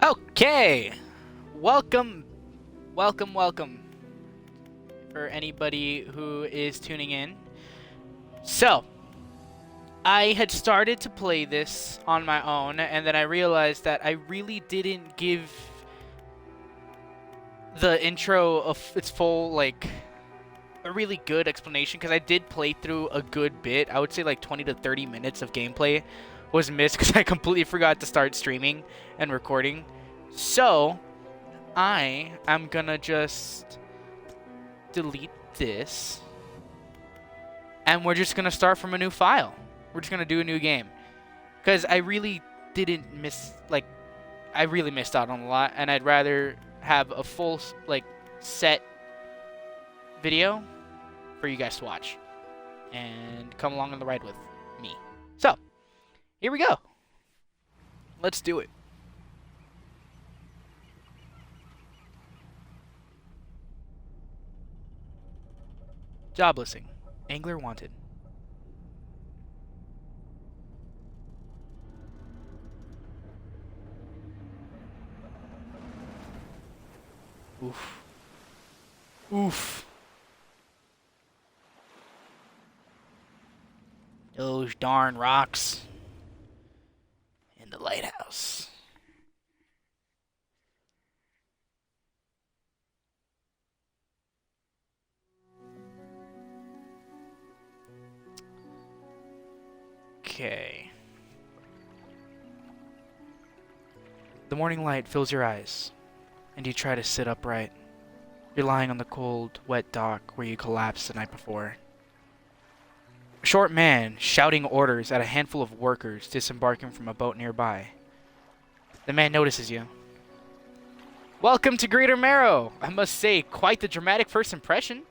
Okay, welcome, welcome for anybody who is tuning in. So, I had started to play this on my own, and then I realized that I really didn't give the intro of its full, like, a really good explanation, because I did play through a good bit. I would say like 20 to 30 minutes of gameplay was missed because I completely forgot to start streaming and recording. So, I am gonna just delete this, and we're just gonna start from a new file. We're just gonna do a new game, because I really didn't miss, like, I really missed out on a lot, and I'd rather have a full, like, set video for you guys to watch and come along on the ride with me. So, here we go. Let's do it. Job listing. Angler wanted. Oof. Oof. Those darn rocks in the lighthouse. Okay. The morning light fills your eyes, and you try to sit upright. You're lying on the cold, wet dock where you collapsed the night before. A short man shouting orders at a handful of workers disembarking from a boat nearby. The man notices you. Welcome to Greater Marrow! I must say, quite the dramatic first impression.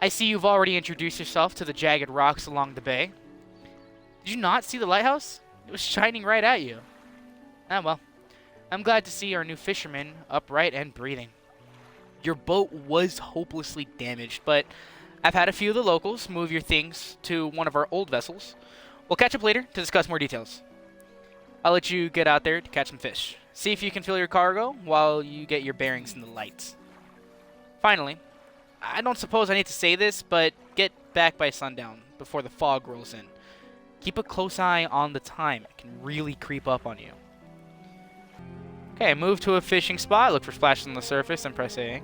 I see you've already introduced yourself to the jagged rocks along the bay. Did you not see the lighthouse? It was shining right at you. Ah, well. I'm glad to see our new fisherman upright and breathing. Your boat was hopelessly damaged, but I've had a few of the locals move your things to one of our old vessels. We'll catch up later to discuss more details. I'll let you get out there to catch some fish. See if you can fill your cargo while you get your bearings in the lights. Finally, I don't suppose I need to say this, but get back by sundown before the fog rolls in. Keep a close eye on the time. It can really creep up on you. Okay, move to a fishing spot, look for splashes on the surface, and press A.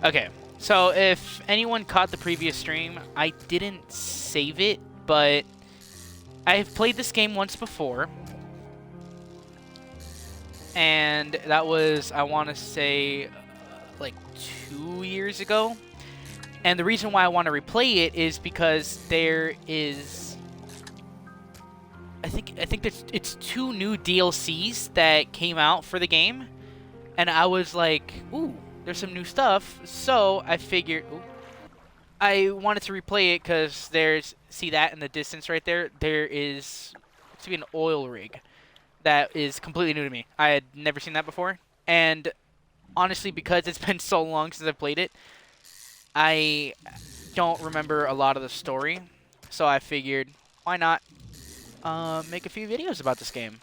Okay, so if anyone caught the previous stream, I didn't save it, but I've played this game once before. And that was, I want to say, like 2 years ago. And the reason why I want to replay it is because there is, I think there's, it's 2 new DLCs that came out for the game, and I was like, ooh, there's some new stuff. So I figured, ooh, I wanted to replay it because there's, see that in the distance right there? There is, looks to be an oil rig that is completely new to me. I had never seen that before, and honestly, because it's been so long since I've played it, I don't remember a lot of the story, so I figured, why not make a few videos about this game.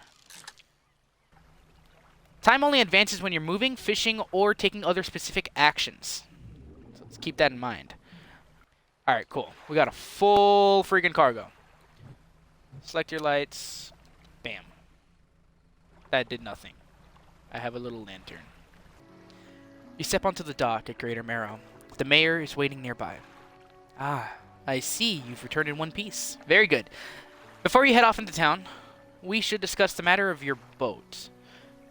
Time only advances when you're moving, fishing, or taking other specific actions. So let's keep that in mind. Alright, cool. We got a full freaking cargo. Select your lights. Bam. That did nothing. I have a little lantern. You step onto the dock at Greater Marrow. The mayor is waiting nearby. Ah, I see you've returned in one piece. Very good. Before you head off into town, we should discuss the matter of your boat.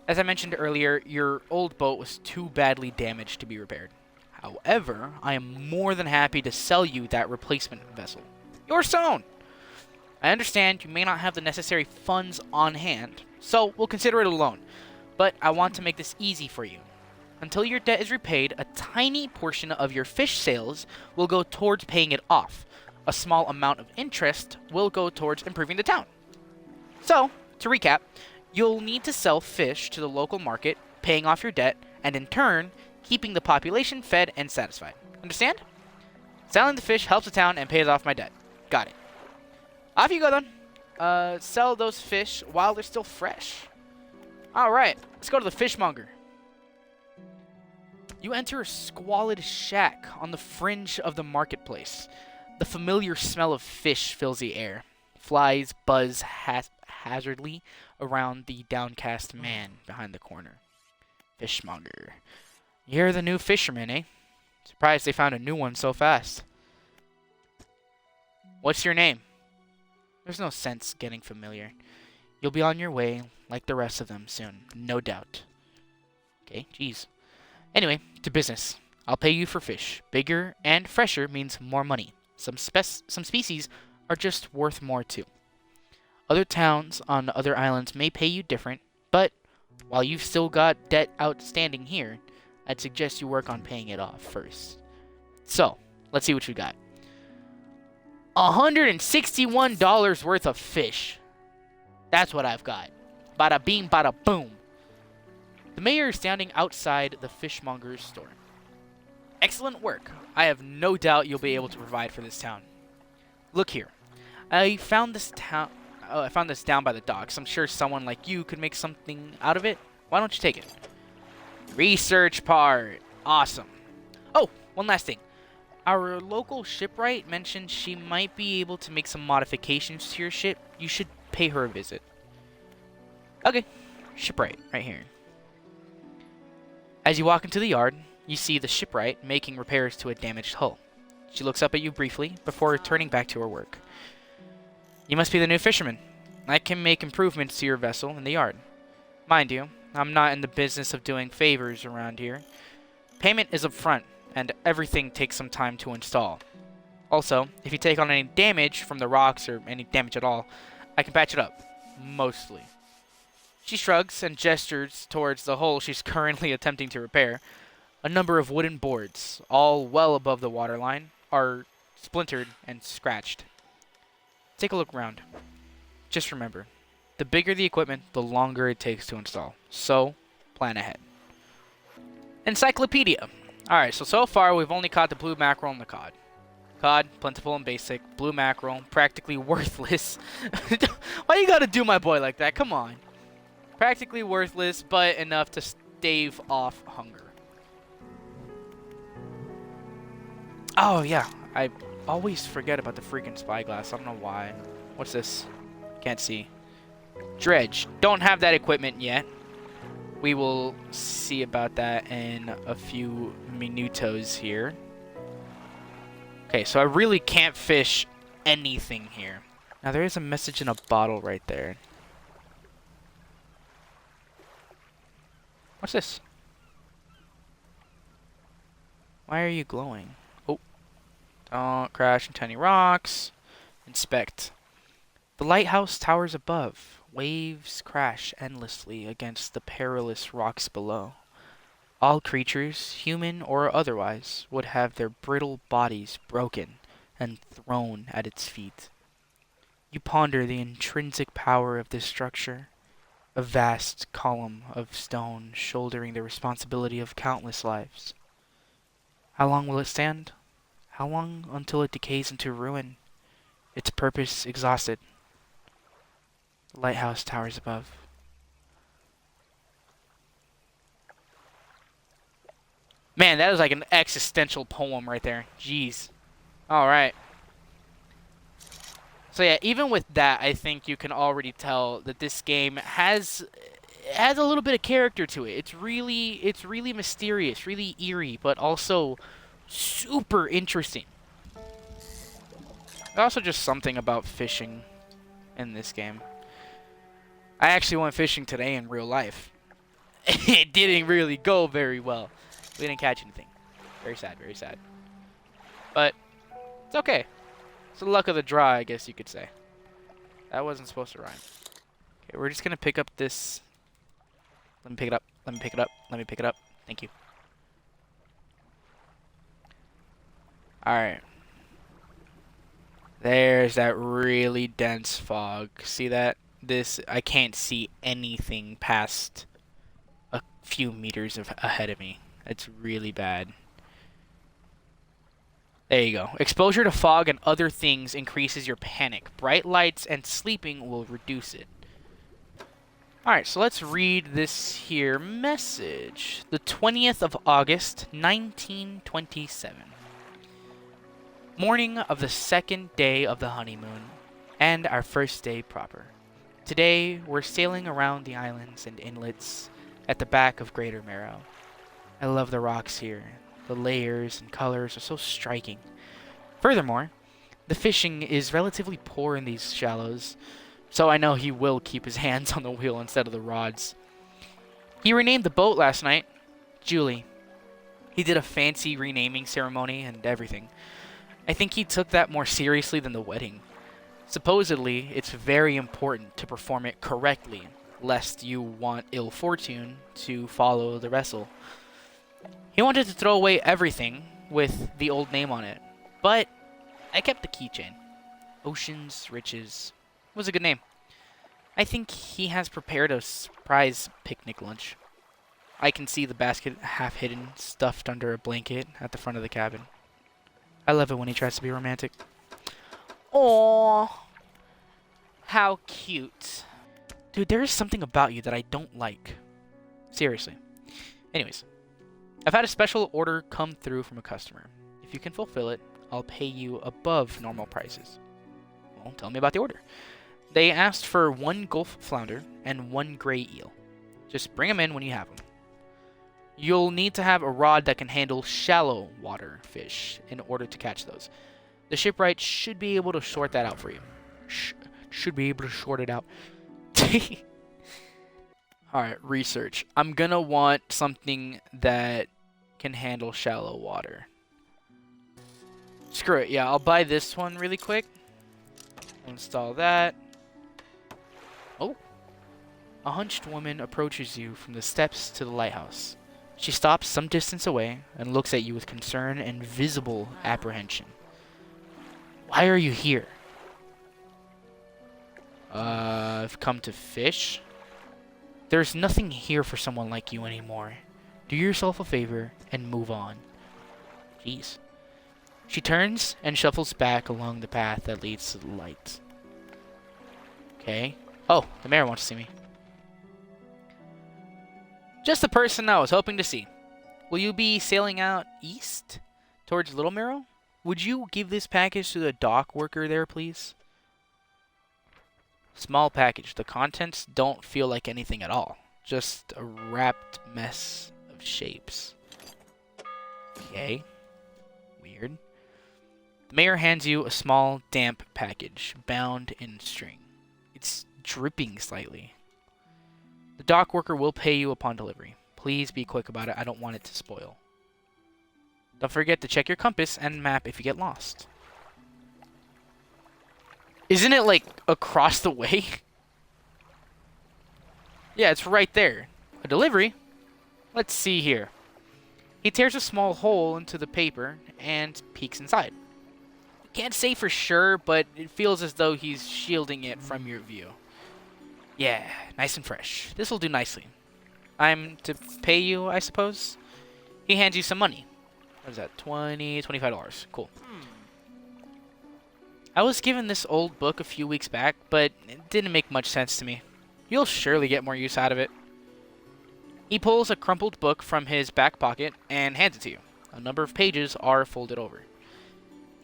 As I mentioned earlier, your old boat was too badly damaged to be repaired. However, I am more than happy to sell you that replacement vessel. Yours own! I understand you may not have the necessary funds on hand, so we'll consider it a loan. But I want to make this easy for you. Until your debt is repaid, a tiny portion of your fish sales will go towards paying it off. A small amount of interest will go towards improving the town. So, to recap, you'll need to sell fish to the local market, paying off your debt, and in turn, keeping the population fed and satisfied. Understand? Selling the fish helps the town and pays off my debt. Got it. Off you go then. sell those fish while they're still fresh. All right, let's go to the fishmonger. You enter a squalid shack on the fringe of the marketplace. The familiar smell of fish fills the air. Flies buzz haphazardly around the downcast man behind the corner. Fishmonger. You're the new fisherman, eh? Surprised they found a new one so fast. What's your name? There's no sense getting familiar. You'll be on your way like the rest of them soon, no doubt. Okay, jeez. Anyway, to business. I'll pay you for fish. Bigger and fresher means more money. Some species are just worth more too. Other towns on other islands may pay you different, but while you've still got debt outstanding here, I'd suggest you work on paying it off first. So, let's see what you got. $161 worth of fish. That's what I've got. Bada beam, bada boom. The mayor is standing outside the fishmonger's store. Excellent work. I have no doubt you'll be able to provide for this town. Look here. I found this down by the docks. I'm sure someone like you could make something out of it. Why don't you take it? Research part. Awesome. Oh, one last thing. Our local shipwright mentioned she might be able to make some modifications to your ship. You should pay her a visit. Okay. Shipwright, right here. As you walk into the yard, you see the shipwright making repairs to a damaged hull. She looks up at you briefly before turning back to her work. You must be the new fisherman. I can make improvements to your vessel in the yard. Mind you, I'm not in the business of doing favors around here. Payment is up front, and everything takes some time to install. Also, if you take on any damage from the rocks or any damage at all, I can patch it up. Mostly. She shrugs and gestures towards the hole she's currently attempting to repair. A number of wooden boards, all well above the waterline, are splintered and scratched. Take a look around. Just remember, the bigger the equipment, the longer it takes to install. So, plan ahead. Encyclopedia. Alright, so far we've only caught the blue mackerel and the cod. Cod, plentiful and basic. Blue mackerel, practically worthless. Why you gotta do my boy like that? Come on. Practically worthless, but enough to stave off hunger. Oh, yeah. I always forget about the freaking spyglass. I don't know why. What's this? Can't see. Dredge. Don't have that equipment yet. We will see about that in a few minutos here. Okay, so I really can't fish anything here. Now, there is a message in a bottle right there. What's this? Why are you glowing? Oh. Don't crash into any rocks. Inspect. The lighthouse towers above. Waves crash endlessly against the perilous rocks below. All creatures, human or otherwise, would have their brittle bodies broken and thrown at its feet. You ponder the intrinsic power of this structure. A vast column of stone shouldering the responsibility of countless lives. How long will it stand? How long until it decays into ruin? Its purpose exhausted. The lighthouse towers above. Man, that was like an existential poem right there. Jeez. Alright. So yeah, even with that, I think you can already tell that this game has a little bit of character to it. It's really mysterious, really eerie, but also super interesting. There's also just something about fishing in this game. I actually went fishing today in real life. It didn't really go very well. We didn't catch anything. Very sad, very sad. But it's okay. It's the luck of the draw, I guess you could say. That wasn't supposed to rhyme. Okay, we're just going to pick up this. Let me pick it up. Let me pick it up. Let me pick it up. Thank you. Alright. There's that really dense fog. See that? I can't see anything past a few meters ahead of me. It's really bad. There you go. Exposure to fog and other things increases your panic. Bright lights and sleeping will reduce it. Alright, so let's read this here message. The 20th of August, 1927. Morning of the second day of the honeymoon, and our first day proper. Today, we're sailing around the islands and inlets at the back of Greater Marrow. I love the rocks here. The layers and colors are so striking. Furthermore, the fishing is relatively poor in these shallows, so I know he will keep his hands on the wheel instead of the rods. He renamed the boat last night, Julie. He did a fancy renaming ceremony and everything. I think he took that more seriously than the wedding. Supposedly, it's very important to perform it correctly, lest you want ill fortune to follow the vessel. He wanted to throw away everything with the old name on it, but I kept the keychain. Ocean's Riches was a good name. I think he has prepared a surprise picnic lunch. I can see the basket half hidden, stuffed under a blanket at the front of the cabin. I love it when he tries to be romantic. Aww. How cute. Dude, there is something about you that I don't like. Seriously. Anyways. I've had a special order come through from a customer. If you can fulfill it, I'll pay you above normal prices. Well, tell me about the order. They asked for 1 Gulf flounder and 1 gray eel. Just bring them in when you have them. You'll need to have a rod that can handle shallow water fish in order to catch those. The shipwright should be able to sort that out for you. Should be able to sort it out. Alright, research. I'm gonna want something that can handle shallow water. Screw it, yeah, I'll buy this one really quick. Install that. Oh. A hunched woman approaches you from the steps to the lighthouse. She stops some distance away and looks at you with concern and visible apprehension. Why are you here? I've come to fish. There's nothing here for someone like you anymore. Do yourself a favor and move on. Jeez. She turns and shuffles back along the path that leads to the light. Okay. Oh, the mayor wants to see me. Just the person I was hoping to see. Will you be sailing out east towards Little Marrow? Would you give this package to the dock worker there, please? Small package. The contents don't feel like anything at all. Just a wrapped mess of shapes. Okay. Weird. The mayor hands you a small, damp package, bound in string. It's dripping slightly. The dock worker will pay you upon delivery. Please be quick about it. I don't want it to spoil. Don't forget to check your compass and map if you get lost. Isn't it, like, across the way? Yeah, it's right there. A delivery? Let's see here. He tears a small hole into the paper and peeks inside. Can't say for sure, but it feels as though he's shielding it from your view. Yeah, nice and fresh. This'll do nicely. I'm to pay you, I suppose? He hands you some money. What is that? $25. Cool. I was given this old book a few weeks back, but it didn't make much sense to me. You'll surely get more use out of it. He pulls a crumpled book from his back pocket and hands it to you. A number of pages are folded over.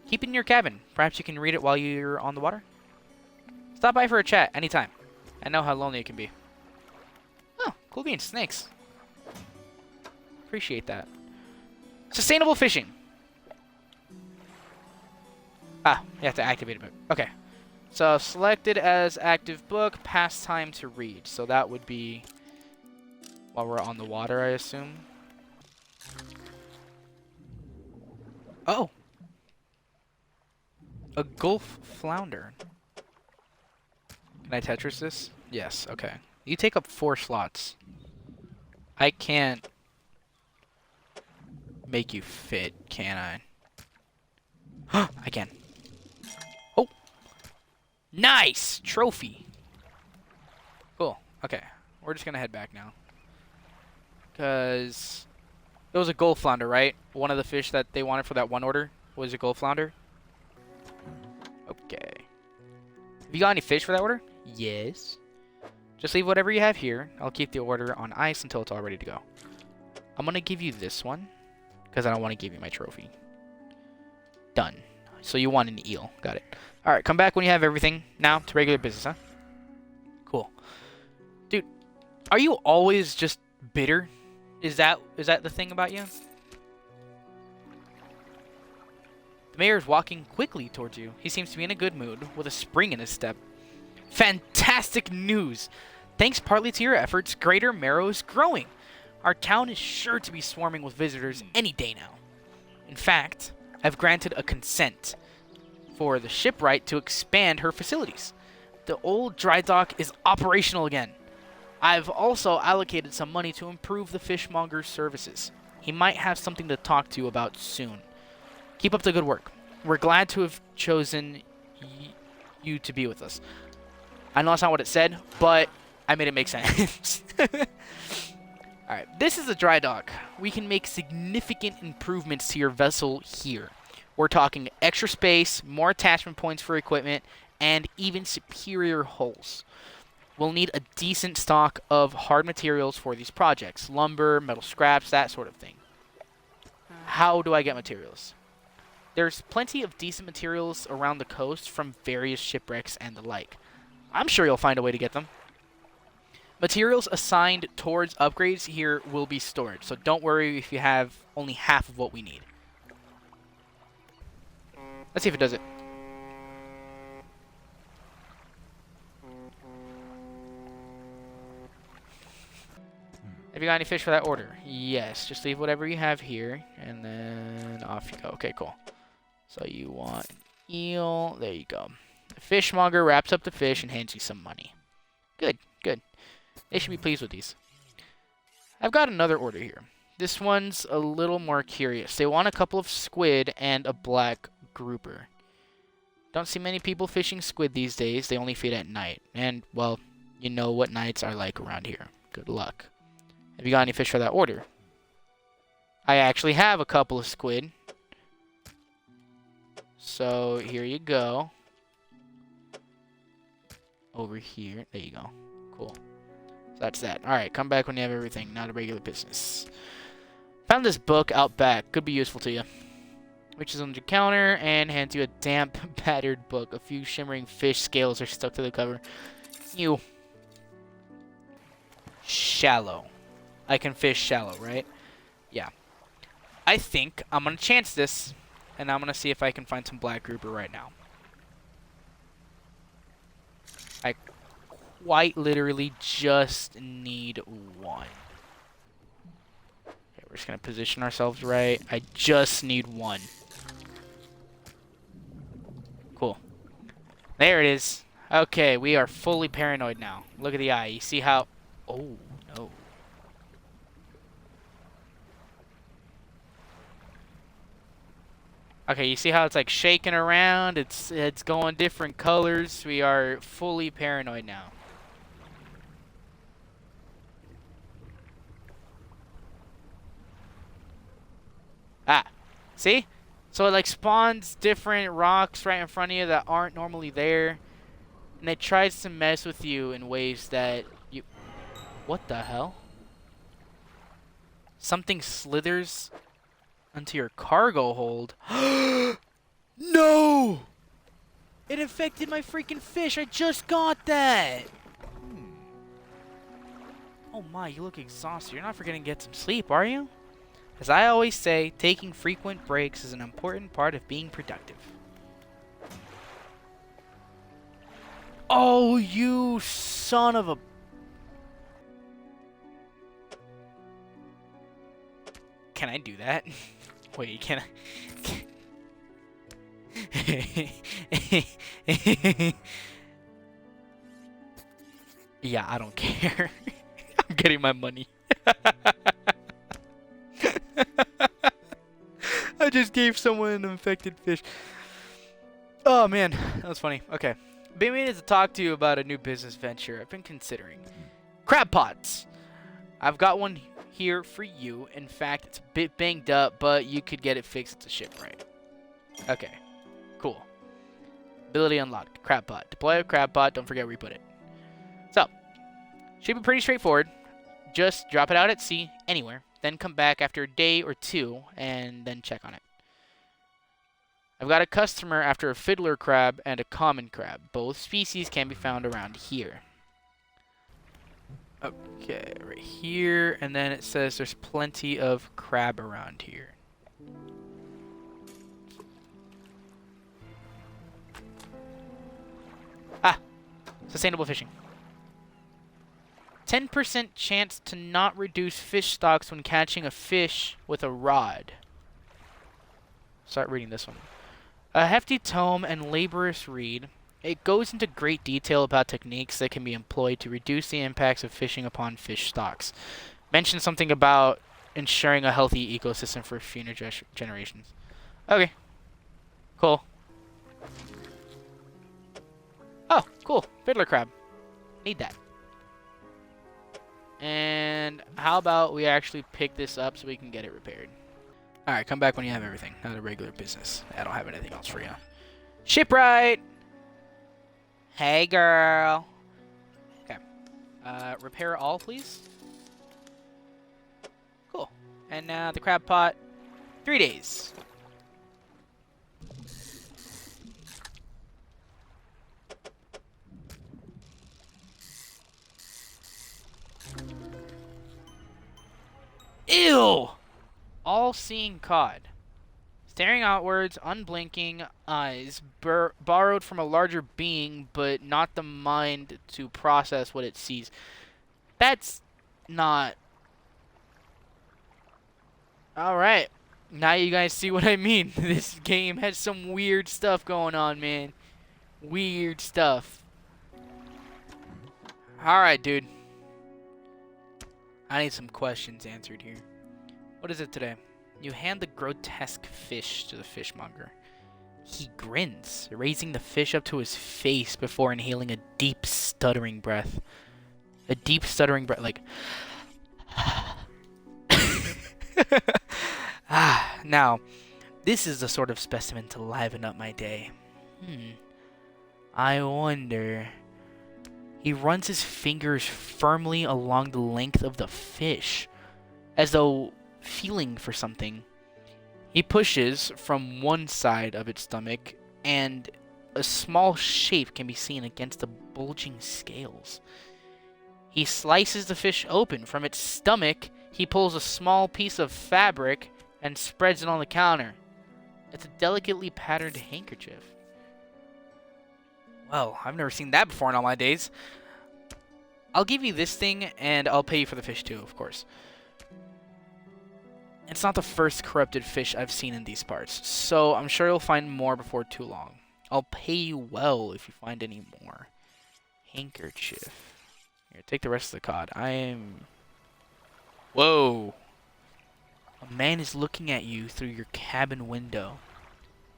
Keep it in your cabin. Perhaps you can read it while you're on the water? Stop by for a chat anytime. I know how lonely it can be. Oh, cool beans. Thanks. Appreciate that. Sustainable fishing. Ah, you have to activate a book. Okay. So, selected as active book, pastime to read. So that would be while we're on the water, I assume. Oh. A Gulf flounder. Can I Tetris this? Yes, okay. You take up 4 slots. I can't make you fit, can I? I can. Oh! Nice! Trophy! Cool. Okay. We're just gonna head back now. Because it was a Gulf flounder, right? One of the fish that they wanted for that one order. Was it gold flounder? Okay. Have you got any fish for that order? Yes. Just leave whatever you have here. I'll keep the order on ice until it's all ready to go. I'm going to give you this one because I don't want to give you my trophy. Done. So you want an eel. Got it. All right, come back when you have everything. Now to regular business, huh? Cool. Dude, are you always just bitter? Is that the thing about you? The mayor is walking quickly towards you. He seems to be in a good mood, with a spring in his step. Fantastic news! Thanks partly to your efforts, Greater Marrow is growing. Our town is sure to be swarming with visitors any day now. In fact, I've granted a consent for the shipwright to expand her facilities. The old dry dock is operational again. I've also allocated some money to improve the fishmonger's services. He might have something to talk to you about soon. Keep up the good work. We're glad to have chosen you to be with us. I know that's not what it said, but I made it make sense. Alright, this is a dry dock. We can make significant improvements to your vessel here. We're talking extra space, more attachment points for equipment, and even superior hulls. We'll need a decent stock of hard materials for these projects. Lumber, metal scraps, that sort of thing. How do I get materials? There's plenty of decent materials around the coast from various shipwrecks and the like. I'm sure you'll find a way to get them. Materials assigned towards upgrades here will be stored, so don't worry if you have only half of what we need. Let's see if it does it. Have you got any fish for that order? Yes. Just leave whatever you have here, and then off you go. Okay, cool. So you want an eel. There you go. The fishmonger wraps up the fish and hands you some money. Good, good. They should be pleased with these. I've got another order here. This one's a little more curious. They want a couple of squid and a black grouper. Don't see many people fishing squid these days. They only feed at night. And, well, you know what nights are like around here. Good luck. Have you got any fish for that order? I actually have a couple of squid. So, here you go. Over here. There you go. Cool. So that's that. Alright, come back when you have everything. Not a regular business. Found this book out back. Could be useful to you. Reaches on your counter and hands you a damp, battered book. A few shimmering fish scales are stuck to the cover. You. Shallow. I can fish shallow, right? Yeah. I think I'm going to chance this, and I'm going to see if I can find some black grouper right now. I quite literally just need one. Okay, we're just going to position ourselves right. I just need one. Cool. There it is. Okay, we are fully paranoid now. Look at the eye. You see how... Oh, no. Okay, you see how it's like shaking around? It's going different colors. We are fully paranoid now. Ah, see? So it like spawns different rocks right in front of you that aren't normally there. And it tries to mess with you in ways that you... What the hell? Something slithers onto your cargo hold. No! It infected my freaking fish. I just got that. Oh my, you look exhausted. You're not forgetting to get some sleep, are you? As I always say, taking frequent breaks is an important part of being productive. Oh, you son of a... Can I do that? Wait, can I? Yeah, I don't care. I'm getting my money. I just gave someone an infected fish. Oh man, that was funny. Okay. Been meaning to talk to you about a new business venture I've been considering. Crab pots. I've got one here for you. In fact, it's a bit banged up, but you could get it fixed at the shipwright. Okay, cool. Ability unlocked. Crab pot. Deploy a crab pot. Don't forget where you put it. So, should be pretty straightforward. Just drop it out at sea, anywhere. Then come back after a day or two, and then check on it. I've got a customer after a fiddler crab and a common crab. Both species can be found around here. Okay, right here, and then it says there's plenty of crab around here. Ah, sustainable fishing. 10% chance to not reduce fish stocks when catching a fish with a rod. Start reading this one. A hefty tome and laborious read. It goes into great detail about techniques that can be employed to reduce the impacts of fishing upon fish stocks. Mention something about ensuring a healthy ecosystem for future generations. Okay. Cool. Oh, cool. Fiddler crab. Need that. And how about we actually pick this up so we can get it repaired? Alright, come back when you have everything. Not a regular business. I don't have anything else for you. Shipwright! Hey, girl. Okay. Repair all, please. Cool. And now the crab pot. 3 days. Ew! All-seeing cod. Staring outwards, unblinking eyes, borrowed from a larger being, but not the mind to process what it sees. That's not... Alright. Now you guys see what I mean. This game has some weird stuff going on, man. Weird stuff. Alright, dude. I need some questions answered here. What is it today? You hand the grotesque fish to the fishmonger. He grins, raising the fish up to his face before inhaling a deep, stuttering breath. A deep, stuttering breath, like... Now, this is the sort of specimen to liven up my day. I wonder... He runs his fingers firmly along the length of the fish, as though feeling for something. He pushes from one side of its stomach, and a small shape can be seen against the bulging scales. He slices the fish open. From its stomach, he pulls a small piece of fabric and spreads it on the counter. It's a delicately patterned handkerchief. Well, I've never seen that before in all my days. I'll give you this thing, and I'll pay you for the fish too, of course. It's not the first corrupted fish I've seen in these parts, so I'm sure you'll find more before too long. I'll pay you well if you find any more. Handkerchief. Here, take the rest of the cod. Whoa! A man is looking at you through your cabin window.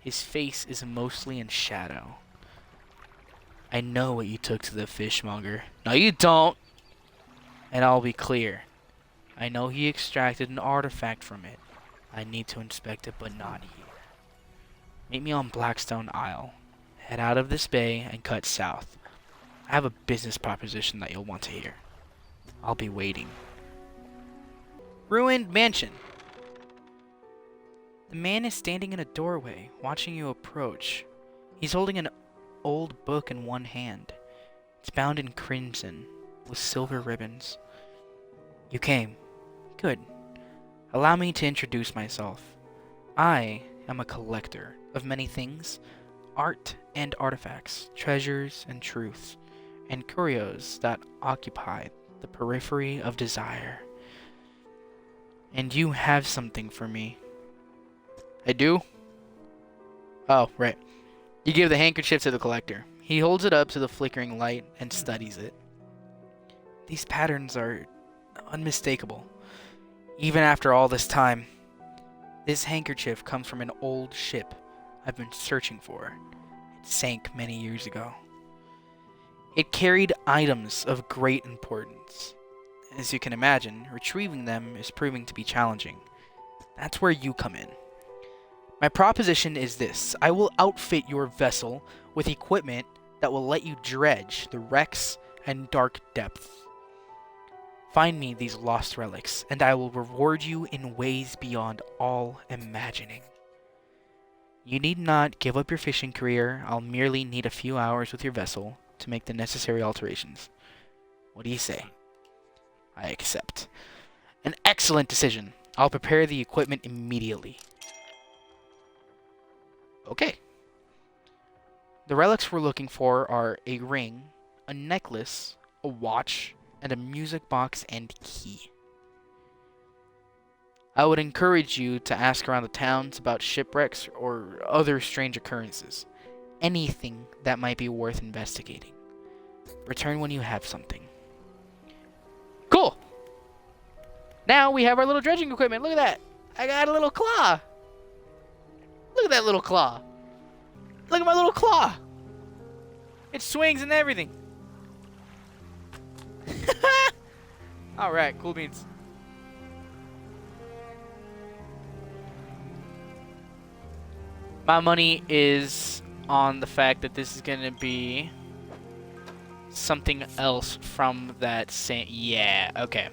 His face is mostly in shadow. I know what you took to the fishmonger. No, you don't! And I'll be clear. I know he extracted an artifact from it. I need to inspect it, but not here. Meet me on Blackstone Isle. Head out of this bay and cut south. I have a business proposition that you'll want to hear. I'll be waiting. Ruined mansion. The man is standing in a doorway, watching you approach. He's holding an old book in one hand. It's bound in crimson, with silver ribbons. You came. Good. Allow me to introduce myself. I am a collector of many things, art and artifacts, treasures and truths, and curios that occupy the periphery of desire. And you have something for me. I do? Oh, right. You give the handkerchief to the collector. He holds it up to the flickering light and studies it. These patterns are unmistakable. Even after all this time, this handkerchief comes from an old ship I've been searching for. It sank many years ago. It carried items of great importance. As you can imagine, retrieving them is proving to be challenging. That's where you come in. My proposition is this. I will outfit your vessel with equipment that will let you dredge the wrecks and dark depths. Find me these lost relics, and I will reward you in ways beyond all imagining. You need not give up your fishing career. I'll merely need a few hours with your vessel to make the necessary alterations. What do you say? I accept. An excellent decision. I'll prepare the equipment immediately. Okay. The relics we're looking for are a ring, a necklace, a watch, and a music box and key. I would encourage you to ask around the towns about shipwrecks or other strange occurrences. Anything that might be worth investigating. Return when you have something. Cool! Now we have our little dredging equipment. Look at that. I got a little claw. Look at that little claw. Look at my little claw. It swings and everything. Alright, cool beans. My money is on the fact that this is going to be something else from that same... Yeah, okay.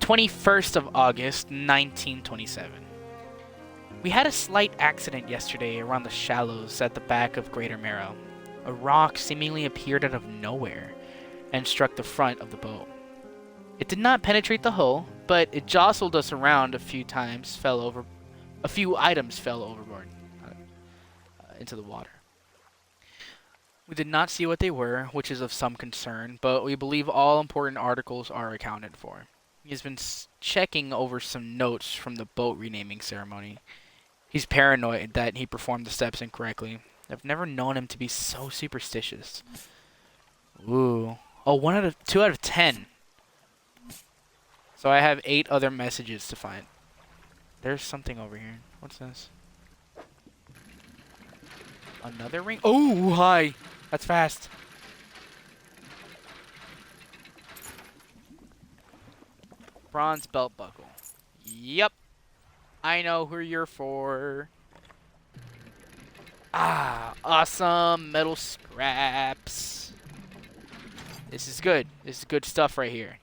21st of August, 1927. We had a slight accident yesterday around the shallows at the back of Greater Marrow. A rock seemingly appeared out of nowhere and struck the front of the boat. It did not penetrate the hull, but it jostled us around a few times, a few items fell overboard into the water. We did not see what they were, which is of some concern, but we believe all important articles are accounted for. He has been checking over some notes from the boat renaming ceremony. He's paranoid that he performed the steps incorrectly. I've never known him to be so superstitious. Ooh. Oh, 2 out of 10. So I have 8 other messages to find. There's something over here. What's this? Another ring? Oh, hi. That's fast. Bronze belt buckle. Yep. I know who you're for. Ah, awesome metal scraps. This is good. This is good stuff right here.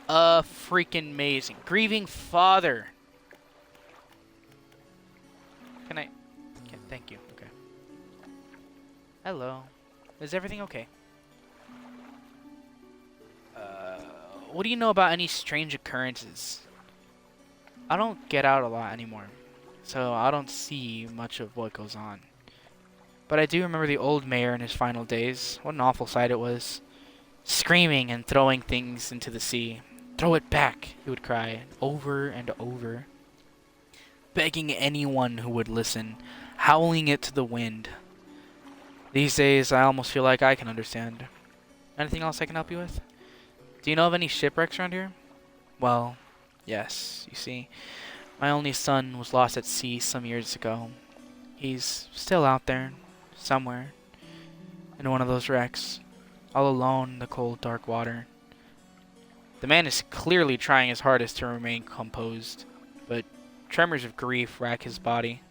Freaking amazing. Grieving father. Thank you. Okay. Hello. Is everything okay? What do you know about any strange occurrences? I don't get out a lot anymore, so I don't see much of what goes on. But I do remember the old mayor in his final days. What an awful sight it was. Screaming and throwing things into the sea. Throw it back, he would cry, over and over. Begging anyone who would listen, howling it to the wind. These days, I almost feel like I can understand. Anything else I can help you with? Do you know of any shipwrecks around here? Well, yes, you see. My only son was lost at sea some years ago. He's still out there, somewhere, in one of those wrecks, all alone in the cold, dark water. The man is clearly trying his hardest to remain composed, but tremors of grief rack his body.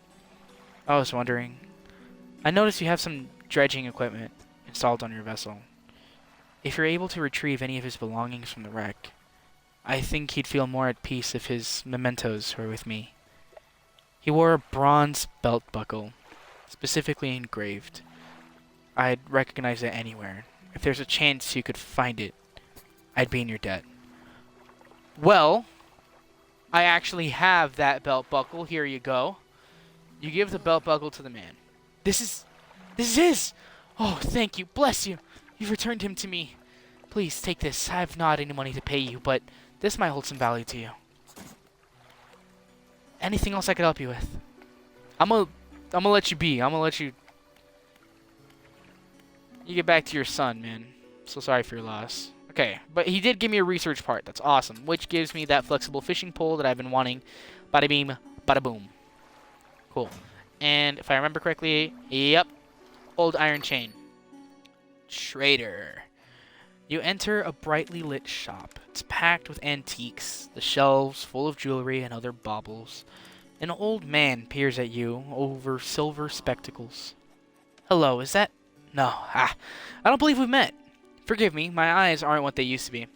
I was wondering, I noticed you have some dredging equipment installed on your vessel. If you're able to retrieve any of his belongings from the wreck, I think he'd feel more at peace if his mementos were with me. He wore a bronze belt buckle, specifically engraved. I'd recognize it anywhere. If there's a chance you could find it, I'd be in your debt. Well, I actually have that belt buckle. Here you go. You give the belt buckle to the man. This is his! Oh, thank you. Bless you. You've returned him to me. Please, take this. I have not any money to pay you, but this might hold some value to you. Anything else I could help you with? I'm gonna let you be. I'm gonna let you... You get back to your son, man. So sorry for your loss. Okay, but he did give me a research part. That's awesome. Which gives me that flexible fishing pole that I've been wanting. Bada beam, bada boom. Cool. And if I remember correctly, yep. Old iron chain. Trader. You enter a brightly lit shop. It's packed with antiques, the shelves full of jewelry and other baubles. An old man peers at you over silver spectacles. Hello, is that... No, I don't believe we've met. Forgive me, my eyes aren't what they used to be.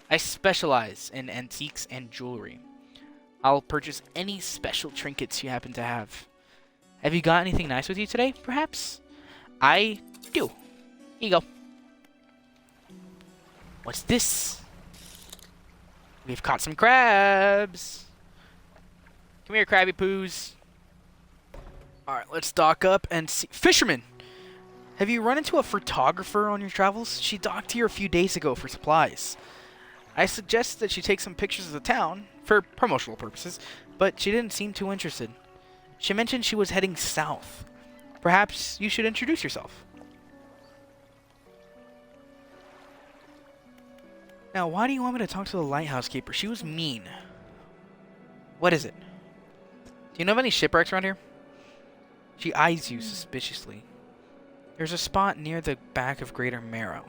I specialize in antiques and jewelry. I'll purchase any special trinkets you happen to have. Have you got anything nice with you today, perhaps? I do. Here you go. What's this? We've caught some crabs. Come here, crabby poos. Alright, let's dock up and see. Fisherman! Have you run into a photographer on your travels? She docked here a few days ago for supplies. I suggested that she take some pictures of the town for promotional purposes, but she didn't seem too interested. She mentioned she was heading south. Perhaps you should introduce yourself. Now, why do you want me to talk to the lighthouse keeper? She was mean. What is it? Do you know of any shipwrecks around here? She eyes you suspiciously. There's a spot near the back of Greater Marrow,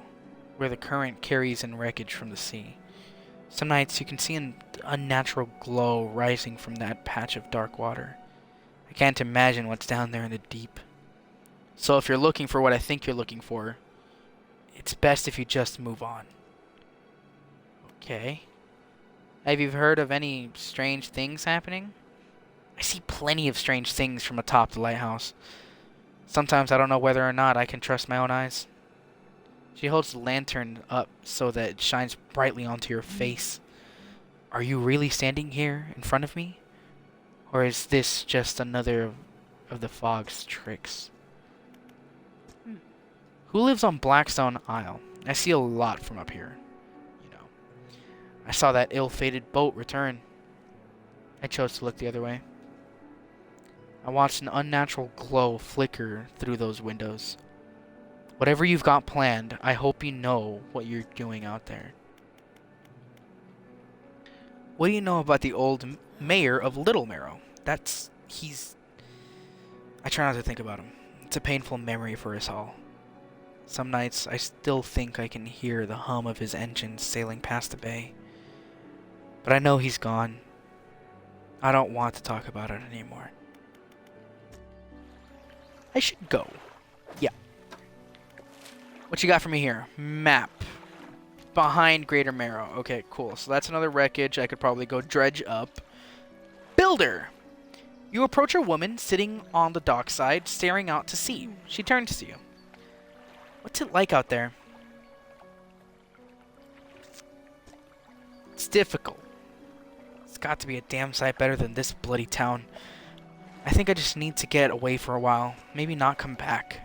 where the current carries in wreckage from the sea. Some nights you can see an unnatural glow rising from that patch of dark water. I can't imagine what's down there in the deep. So if you're looking for what I think you're looking for, it's best if you just move on. Okay. Have you heard of any strange things happening? I see plenty of strange things from atop the lighthouse. Sometimes I don't know whether or not I can trust my own eyes. She holds the lantern up so that it shines brightly onto your face. Are you really standing here in front of me? Or is this just another of the fog's tricks? Who lives on Blackstone Isle? I see a lot from up here. I saw that ill-fated boat return. I chose to look the other way. I watched an unnatural glow flicker through those windows. Whatever you've got planned, I hope you know what you're doing out there. What do you know about the old mayor of Little Marrow? I try not to think about him. It's a painful memory for us all. Some nights, I still think I can hear the hum of his engines sailing past the bay. But I know he's gone. I don't want to talk about it anymore. I should go. Yeah. What you got for me here? Map. Behind Greater Marrow. Okay, cool. So that's another wreckage. I could probably go dredge up. Builder! You approach a woman sitting on the dockside, staring out to sea. She turns to you. What's it like out there? It's difficult. It's got to be a damn sight better than this bloody town. I think I just need to get away for a while. Maybe not come back.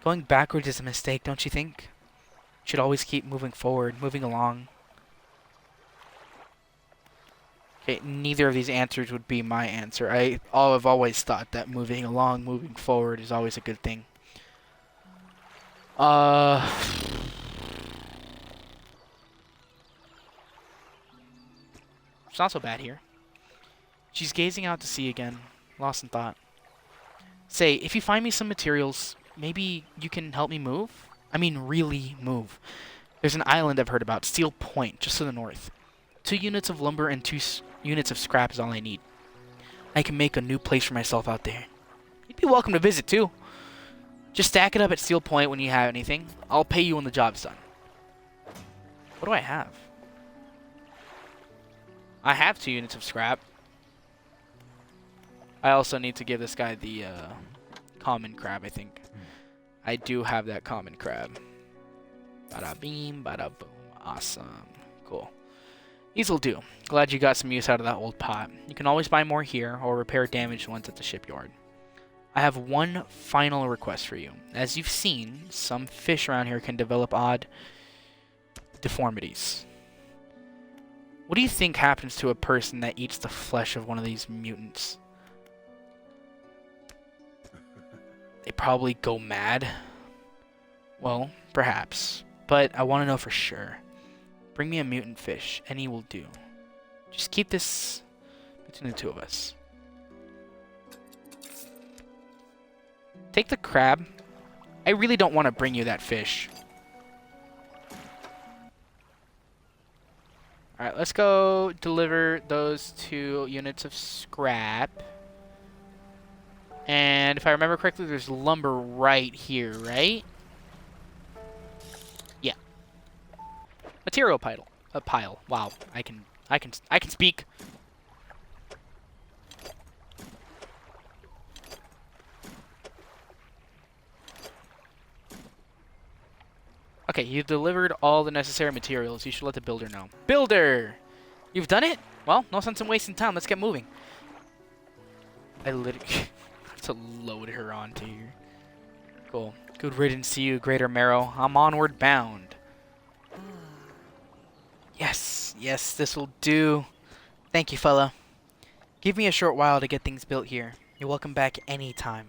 Going backwards is a mistake, don't you think? Should always keep moving forward, moving along. Okay, neither of these answers would be my answer. I've always thought that moving along, moving forward is always a good thing. It's not so bad here. She's gazing out to sea again, lost in thought. Say, if you find me some materials, maybe you can help me move? I mean, really move. There's an island I've heard about, Steel Point, just to the north. 2 units of lumber and 2 units of scrap is all I need. I can make a new place for myself out there. You'd be welcome to visit, too. Just stack it up at Steel Point when you have anything. I'll pay you when the job's done. What do I have? I have 2 units of scrap. I also need to give this guy the common crab, I think. I do have that common crab. Bada beam, bada boom. Awesome. Cool. These'll do. Glad you got some use out of that old pot. You can always buy more here or repair damaged ones at the shipyard. I have one final request for you. As you've seen, some fish around here can develop odd deformities. What do you think happens to a person that eats the flesh of one of these mutants? They probably go mad. Well, perhaps. But I want to know for sure. Bring me a mutant fish. Any will do. Just keep this between the 2 of us. Take the crab. I really don't want to bring you that fish. Alright, let's go deliver those 2 units of scrap. And if I remember correctly, there's lumber right here, right? Yeah. Material pile. A pile. Wow. I can speak. Okay, you've delivered all the necessary materials. You should let the builder know. Builder! You've done it? Well, no sense in wasting time. Let's get moving. I literally have to load her onto here. Cool. Good riddance to you, Greater Marrow. I'm onward bound. Yes, yes, this will do. Thank you, fella. Give me a short while to get things built here. You're welcome back anytime.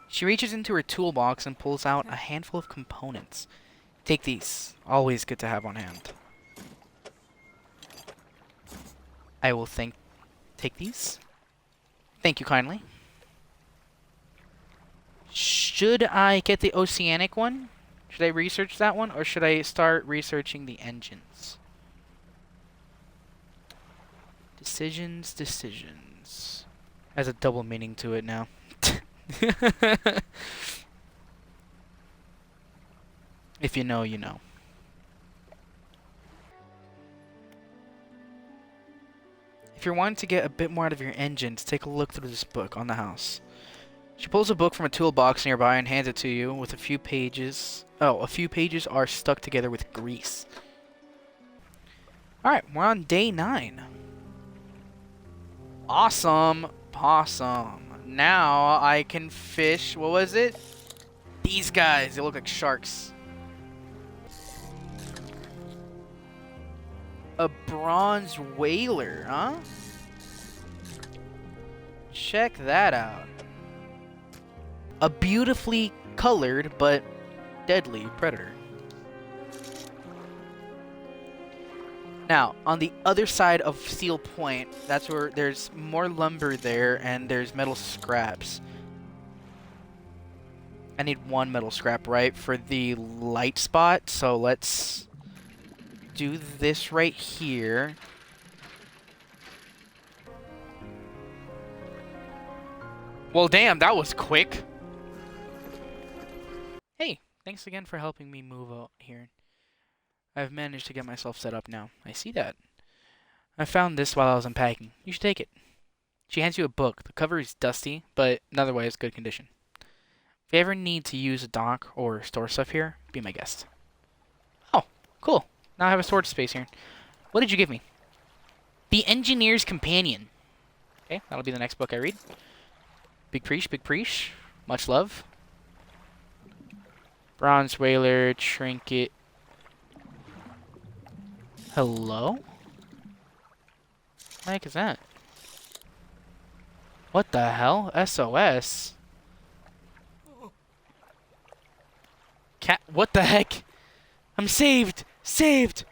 She reaches into her toolbox and pulls out a handful of components. Take these. Always good to have on hand. I will take these. Thank you kindly. Should I get the oceanic one? Should I research that one? Or should I start researching the engines? Decisions. Has a double meaning to it now. If you know, you know. If you're wanting to get a bit more out of your engines, take a look through this book on the house. She pulls a book from a toolbox nearby and hands it to you with a few pages. Oh, a few pages are stuck together with grease. Alright, we're on day 9. Awesome. Awesome. Now I can fish. What was it? These guys. They look like sharks. A bronze whaler, huh? Check that out. A beautifully colored but deadly predator. Now, on the other side of Steel Point, that's where there's more lumber there and there's metal scraps. I need 1 metal scrap, right, for the light spot. So let's do this right here. Well, damn, that was quick. Hey, thanks again for helping me move out here. I've managed to get myself set up now. I see that. I found this while I was unpacking. You should take it. She hands you a book. The cover is dusty, but in otherwise good condition. If you ever need to use a dock or store stuff here, be my guest. Oh, cool. Now I have a storage space here. What did you give me? The Engineer's Companion. Okay, that'll be the next book I read. Big Preach, Big Preach. Much love. Bronze Whaler, Trinket. Hello? What the heck is that? What the hell? SOS? Cat, what the heck? I'm saved! Saved!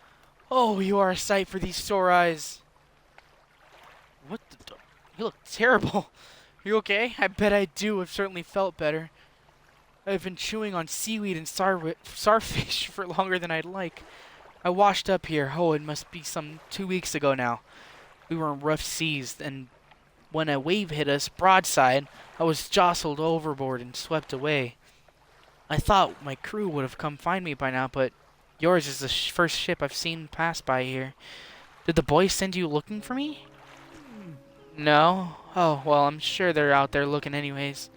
Oh, you are a sight for these sore eyes. What the... You look terrible. Are you okay? I bet I do. I've certainly felt better. I've been chewing on seaweed and starfish for longer than I'd like. I washed up here. Oh, it must be some 2 weeks ago now. We were in rough seas, and when a wave hit us broadside, I was jostled overboard and swept away. I thought my crew would have come find me by now, but yours is the first ship I've seen pass by here. Did the boys send you looking for me? No? Oh, well, I'm sure they're out there looking anyways.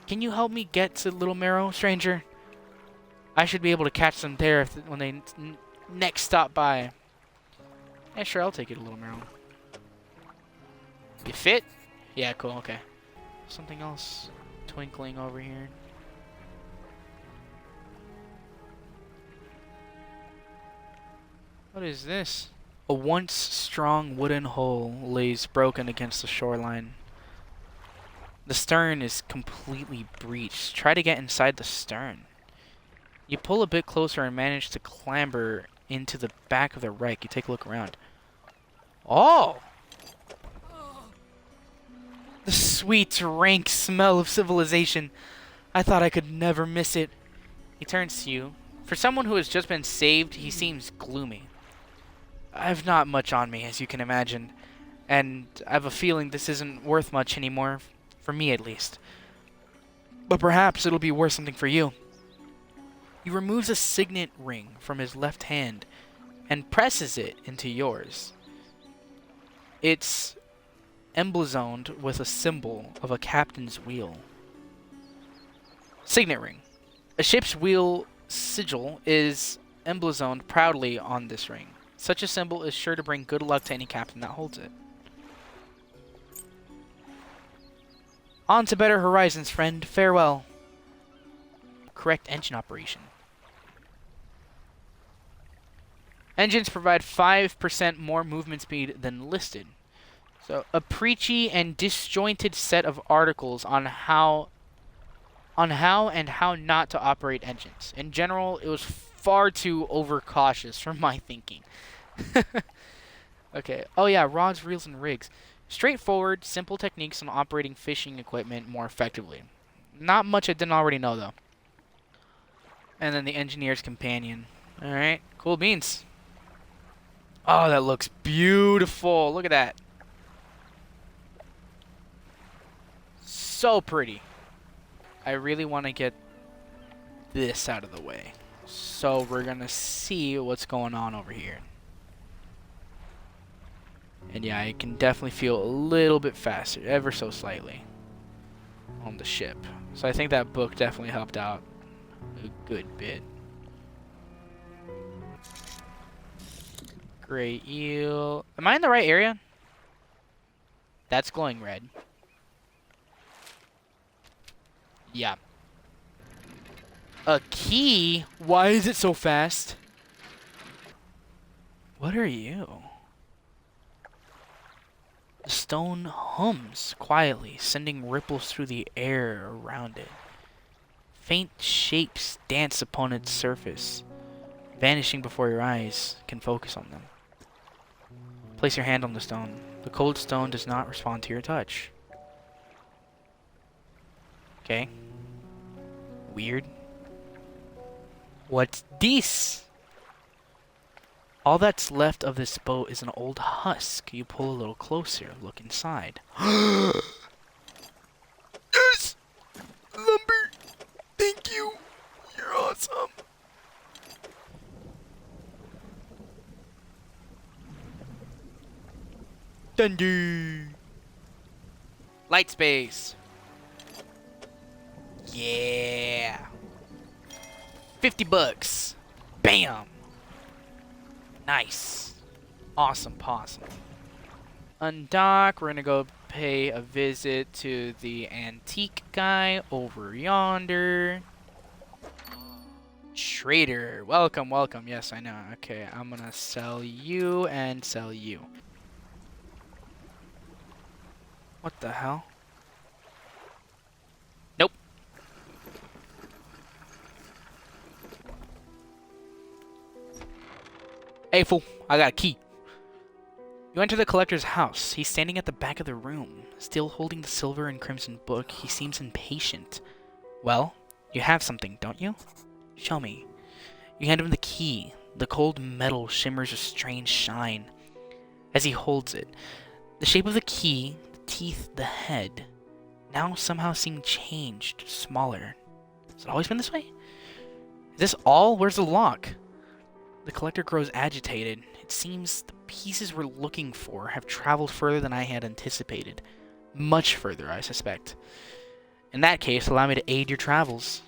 Can you help me get to Little Marrow, stranger? I should be able to catch them there when they next stop by. Yeah, sure, I'll take you to Little Marrow. You fit? Yeah, cool, okay. Something else twinkling over here. What is this? A once strong wooden hull lays broken against the shoreline. The stern is completely breached. Try to get inside the stern. You pull a bit closer and manage to clamber into the back of the wreck. You take a look around. Oh! The sweet, rank smell of civilization. I thought I could never miss it. He turns to you. For someone who has just been saved, he seems gloomy. I've not much on me, as you can imagine, and I have a feeling this isn't worth much anymore, for me at least. But perhaps it'll be worth something for you. He removes a signet ring from his left hand and presses it into yours. It's emblazoned with a symbol of a captain's wheel. Signet ring. A ship's wheel sigil is emblazoned proudly on this ring. Such a symbol is sure to bring good luck to any captain that holds it. On to better horizons, friend. Farewell. Correct engine operation. Engines provide 5% more movement speed than listed. So, a preachy and disjointed set of articles on how and how not to operate engines. In general, it was far too overcautious for my thinking. Okay. Oh yeah, rods, reels, and rigs. Straightforward, simple techniques on operating fishing equipment more effectively. Not much I didn't already know, though. And then the engineer's companion. Alright, cool beans. Oh, that looks beautiful. Look at that. So pretty. I really want to get this out of the way. So we're going to see what's going on over here. And yeah, I can definitely feel a little bit faster, ever so slightly, on the ship. So I think that book definitely helped out a good bit. Great eel. Am I in the right area? That's glowing red. Yeah. A key? Why is it so fast? What are you? The stone hums quietly, sending ripples through the air around it. Faint shapes dance upon its surface, vanishing before your eyes can focus on them. Place your hand on the stone. The cold stone does not respond to your touch. Okay. Weird. What's this? All that's left of this boat is an old husk. You pull a little closer, look inside. Yes! Lumber! Thank you! You're awesome! Thunder! Light space! Yeah! $50. Bam! Nice. Awesome possum. Undock. We're gonna go pay a visit to the antique guy over yonder. Trader. Welcome, welcome. Yes, I know. Okay, I'm gonna sell you and sell you. What the hell? Nope. Hey, fool. I got a key. You enter the collector's house. He's standing at the back of the room. Still holding the silver and crimson book, he seems impatient. Well, you have something, don't you? Show me. You hand him the key. The cold metal shimmers a strange shine as he holds it. The shape of the key, the teeth, the head, now somehow seem changed, smaller. Has it always been this way? Is this all? Where's the lock? The collector grows agitated. It seems the pieces we're looking for have traveled further than I had anticipated. Much further, I suspect. In that case, allow me to aid your travels.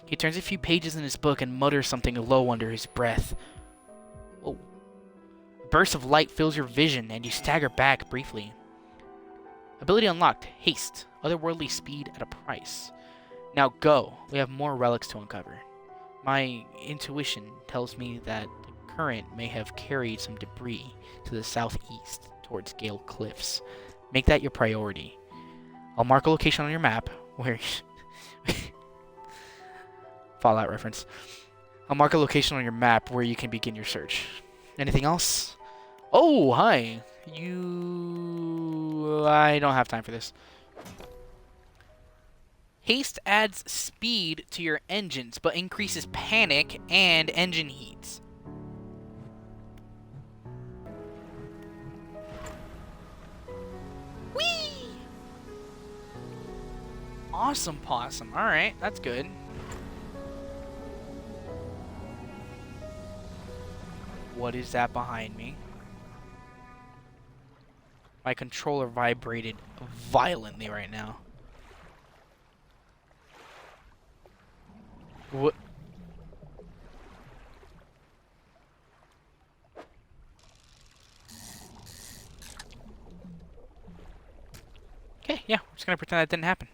He turns a few pages in his book and mutters something low under his breath. Whoa. A burst of light fills your vision, and you stagger back briefly. Ability unlocked. Haste. Otherworldly speed at a price. Now go. We have more relics to uncover. My intuition tells me that the current may have carried some debris to the southeast towards Gale Cliffs. Make that your priority. I'll mark a location on your map where... Fallout reference. I'll mark a location on your map where you can begin your search. Anything else? Oh, hi. I don't have time for this. Haste adds speed to your engines, but increases panic and engine heats. Awesome possum. Alright, that's good. What is that behind me? My controller vibrated violently right now. What? Okay, yeah, I'm just gonna pretend that didn't happen.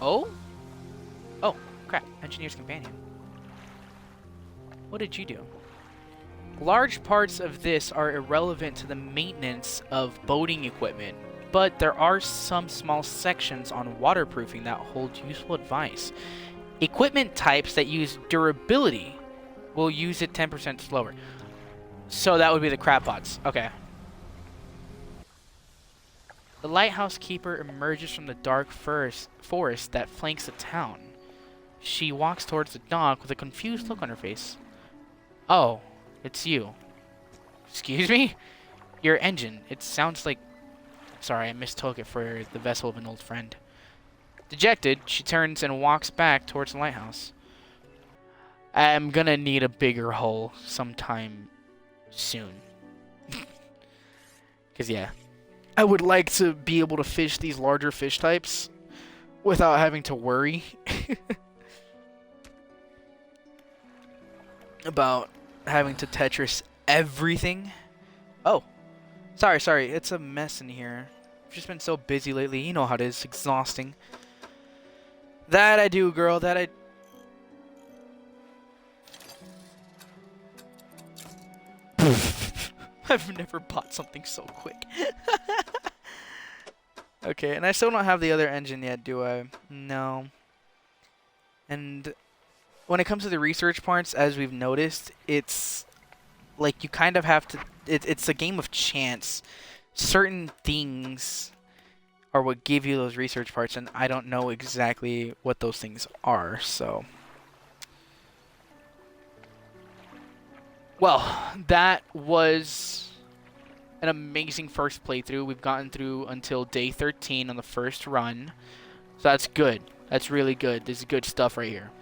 Oh? Oh, crap. Engineer's companion. What did you do? Large parts of this are irrelevant to the maintenance of boating equipment, but there are some small sections on waterproofing that hold useful advice. Equipment types that use durability will use it 10% slower. So that would be the crab pots. Okay. The lighthouse keeper emerges from the dark forest that flanks the town. She walks towards the dock with a confused look on her face. Oh, it's you. Excuse me? Your engine. It sounds like... Sorry, I mistook it for the vessel of an old friend. Dejected, she turns and walks back towards the lighthouse. I'm gonna need a bigger hull sometime soon. Because, yeah. I would like to be able to fish these larger fish types without having to worry about having to Tetris everything. Oh. Sorry. It's a mess in here. I've just been so busy lately. You know how it is. Exhausting. That I do, girl. That I... I've never bought something so quick. Okay, and I still don't have the other engine yet, do I? No. And when it comes to the research parts, as we've noticed, it's like you kind of have to... It's a game of chance. Certain things are what give you those research parts, and I don't know exactly what those things are, so... Well, that was an amazing first playthrough. We've gotten through until day 13 on the first run. So that's good. That's really good. This is good stuff right here.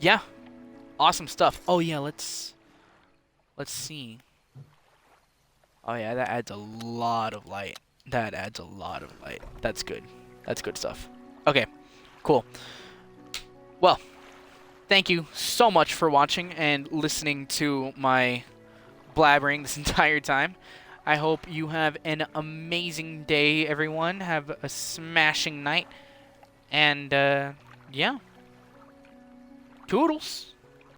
Yeah. Awesome stuff. Oh yeah, let's see. Oh yeah, that adds a lot of light. That adds a lot of light. That's good. That's good stuff. Okay. Cool. Well, thank you so much for watching and listening to my blabbering this entire time. I hope you have an amazing day, everyone. Have a smashing night. And, yeah. Toodles.